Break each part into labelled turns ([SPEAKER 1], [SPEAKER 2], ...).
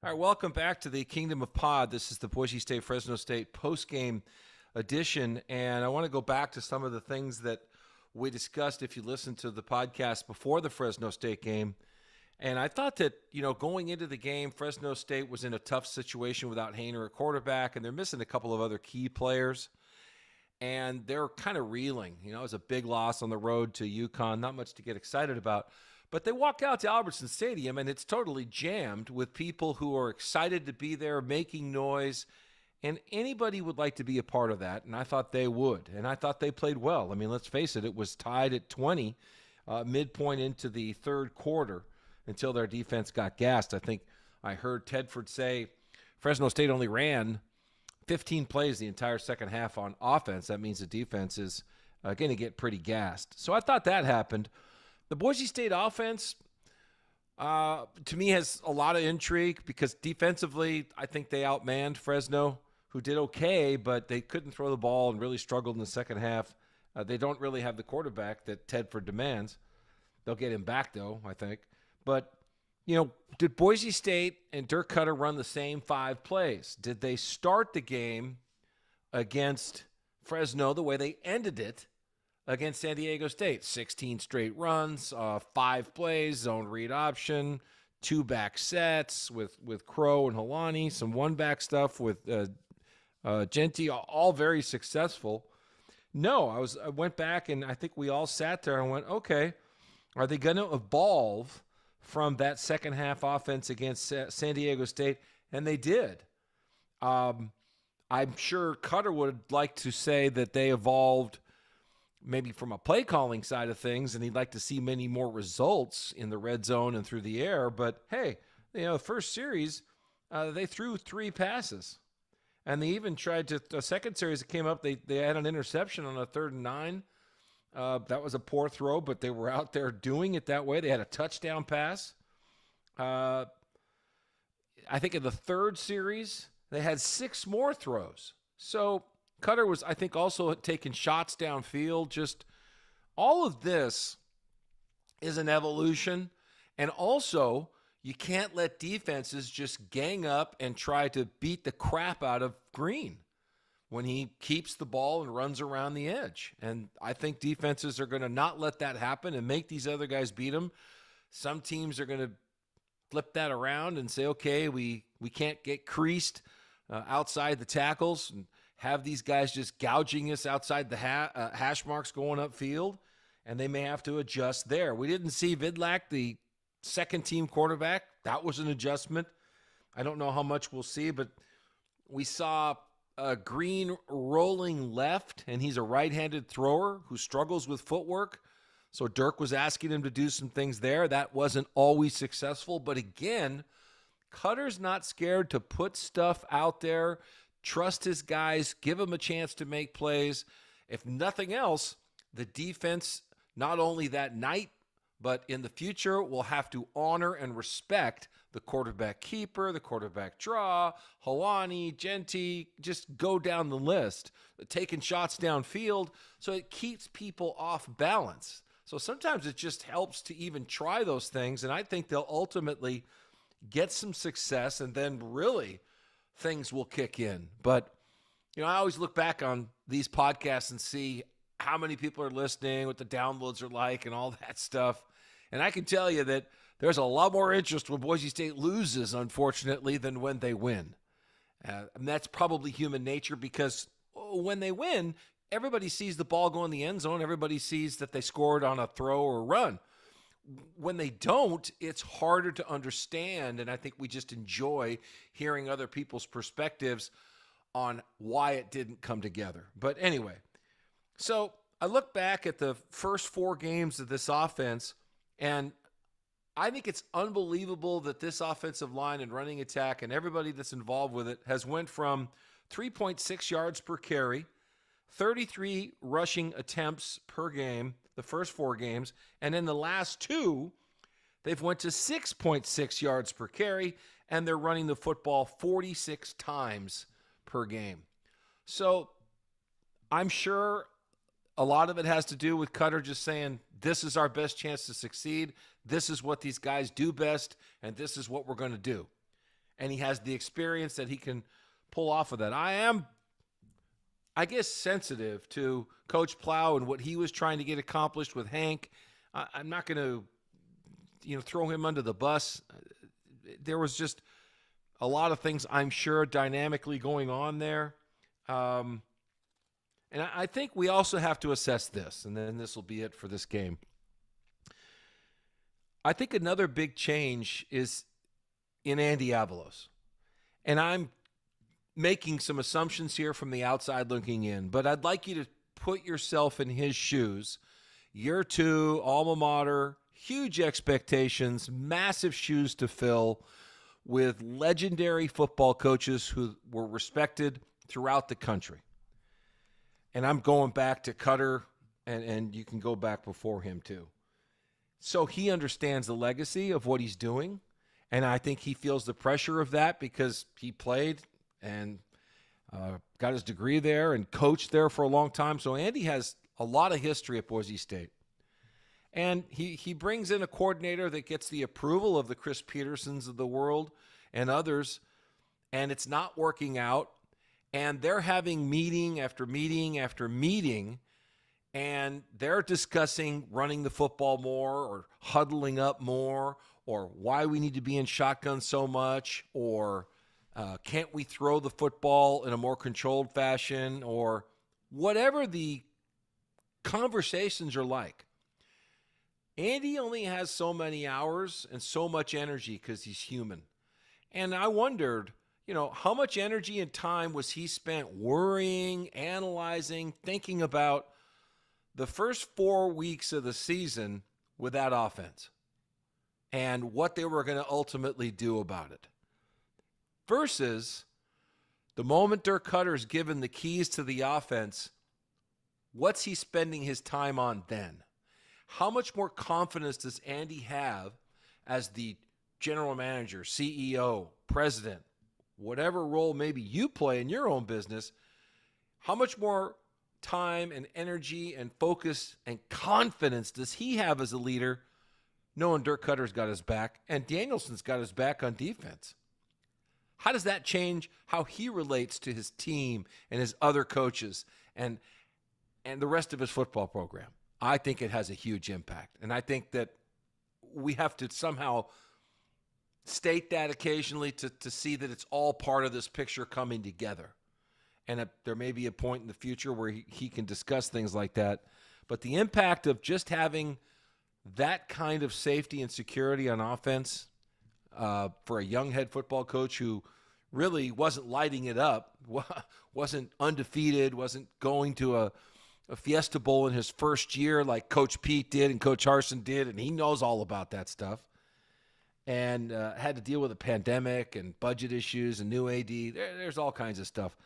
[SPEAKER 1] All right, welcome back to the Kingdom of Pod. This is the Boise State Fresno State postgame edition, and I want to go back to some of the things that we discussed if you listened to the podcast before the Fresno State game. And I thought that, going into the game, Fresno State was in a tough situation without Hainer at quarterback, and they're missing a couple of other key players. And they're kind of reeling. It was a big loss on the road to UConn, not much to get excited about. But they walk out to Albertson Stadium, and it's totally jammed with people who are excited to be there, making noise, and anybody would like to be a part of that, and I thought they would, and I thought they played well. I mean, let's face it, it was tied at 20 midpoint into the third quarter until their defense got gassed. I think I heard Tedford say Fresno State only ran 15 plays the entire second half on offense. That means the defense is going to get pretty gassed. So I thought that happened. The Boise State offense, to me, has a lot of intrigue because defensively, I think they outmanned Fresno, who did okay, but they couldn't throw the ball and really struggled in the second half. They don't really have the quarterback that Tedford demands. They'll get him back, though, I think. But, did Boise State and Dirk Cutter run the same 5 plays? Did they start the game against Fresno the way they ended it against San Diego State? 16 straight runs, 5 plays, zone read option, 2 back sets with Crow and Helani, some 1-back stuff with Genty, all very successful. No, I went back and I think we all sat there and went, okay, are they going to evolve from that second half offense against San Diego State? And they did. I'm sure Cutter would like to say that they evolved maybe from a play calling side of things, and he'd like to see many more results in the red zone and through the air. But hey, the first series, they threw 3 passes, and they even tried to. The second series that came up, they had an interception on a 3rd and 9. That was a poor throw, but they were out there doing it that way. They had a touchdown pass. I think in the third series, they had 6 more throws. So Cutter was, I think, also taking shots downfield. Just all of this is an evolution. And also, you can't let defenses just gang up and try to beat the crap out of Green when he keeps the ball and runs around the edge. And I think defenses are going to not let that happen and make these other guys beat them. Some teams are going to flip that around and say, okay, we can't get creased outside the tackles and have these guys just gouging us outside the hash marks going upfield, and they may have to adjust there. We didn't see Vidlak, the second-team quarterback. That was an adjustment. I don't know how much we'll see, but we saw Green rolling left, and he's a right-handed thrower who struggles with footwork. So Dirk was asking him to do some things there. That wasn't always successful. But again, Cutter's not scared to put stuff out there, trust his guys, give them a chance to make plays. If nothing else, the defense, not only that night, but in the future, will have to honor and respect the quarterback keeper, the quarterback draw, Helani, Genty, just go down the list, taking shots downfield, so it keeps people off balance. So sometimes it just helps to even try those things, and I think they'll ultimately get some success, and then really things will kick in. But, I always look back on these podcasts and see how many people are listening, what the downloads are like, and all that stuff. And I can tell you that there's a lot more interest when Boise State loses, unfortunately, than when they win. And that's probably human nature because when they win, everybody sees the ball go in the end zone. Everybody sees that they scored on a throw or a run. When they don't, it's harder to understand, and I think we just enjoy hearing other people's perspectives on why it didn't come together. But anyway, so I look back at the first 4 games of this offense, and I think it's unbelievable that this offensive line and running attack and everybody that's involved with it has went from 3.6 yards per carry, 33 rushing attempts per game, the first 4 games, and in the last 2, they've went to 6.6 yards per carry, and they're running the football 46 times per game. So I'm sure a lot of it has to do with Cutter just saying, this is our best chance to succeed, this is what these guys do best, and this is what we're going to do. and he has the experience that he can pull off of that. I am, I guess, sensitive to Coach Plow and what he was trying to get accomplished with Hank. I'm not going to, throw him under the bus. There was just a lot of things, I'm sure, dynamically going on there. And I think we also have to assess this, and then this will be it for this game. I think another big change is in Andy Avalos. And I'm making some assumptions here from the outside looking in, but I'd like you to put yourself in his shoes. Year 2, alma mater, huge expectations, massive shoes to fill with legendary football coaches who were respected throughout the country. And I'm going back to Cutter, and you can go back before him too. So he understands the legacy of what he's doing, and I think he feels the pressure of that because he played and got his degree there and coached there for a long time. So Andy has a lot of history at Boise State. And he brings in a coordinator that gets the approval of the Chris Petersons of the world and others, and it's not working out. And they're having meeting after meeting after meeting, and they're discussing running the football more or huddling up more or why we need to be in shotgun so much or can't we throw the football in a more controlled fashion or whatever the conversations are like. Andy only has so many hours and so much energy because he's human. And I wondered, how much energy and time was he spent worrying, analyzing, thinking about the first 4 weeks of the season with that offense and what they were going to ultimately do about it. Versus the moment Dirk Cutter's given the keys to the offense, what's he spending his time on then? How much more confidence does Andy have as the general manager, CEO, president, whatever role maybe you play in your own business? How much more time and energy and focus and confidence does he have as a leader knowing Dirk Cutter's got his back and Danielson's got his back on defense? How does that change how he relates to his team and his other coaches and the rest of his football program? I think it has a huge impact. And I think that we have to somehow state that occasionally to see that it's all part of this picture coming together. And there may be a point in the future where he can discuss things like that. But the impact of just having that kind of safety and security on offense for a young head football coach who really wasn't lighting it up, wasn't undefeated, wasn't going to a Fiesta Bowl in his first year like Coach Pete did and Coach Harsin did, and he knows all about that stuff, and had to deal with a pandemic and budget issues and new AD. There's all kinds of stuff.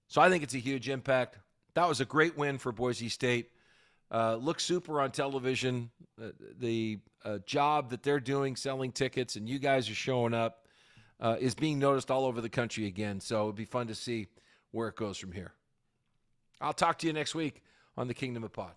[SPEAKER 1] So I think it's a huge impact. That was a great win for Boise State. Looks super on television. The job that they're doing selling tickets and you guys are showing up is being noticed all over the country again. So it'd be fun to see where it goes from here. I'll talk to you next week on the Kingdom of Pod.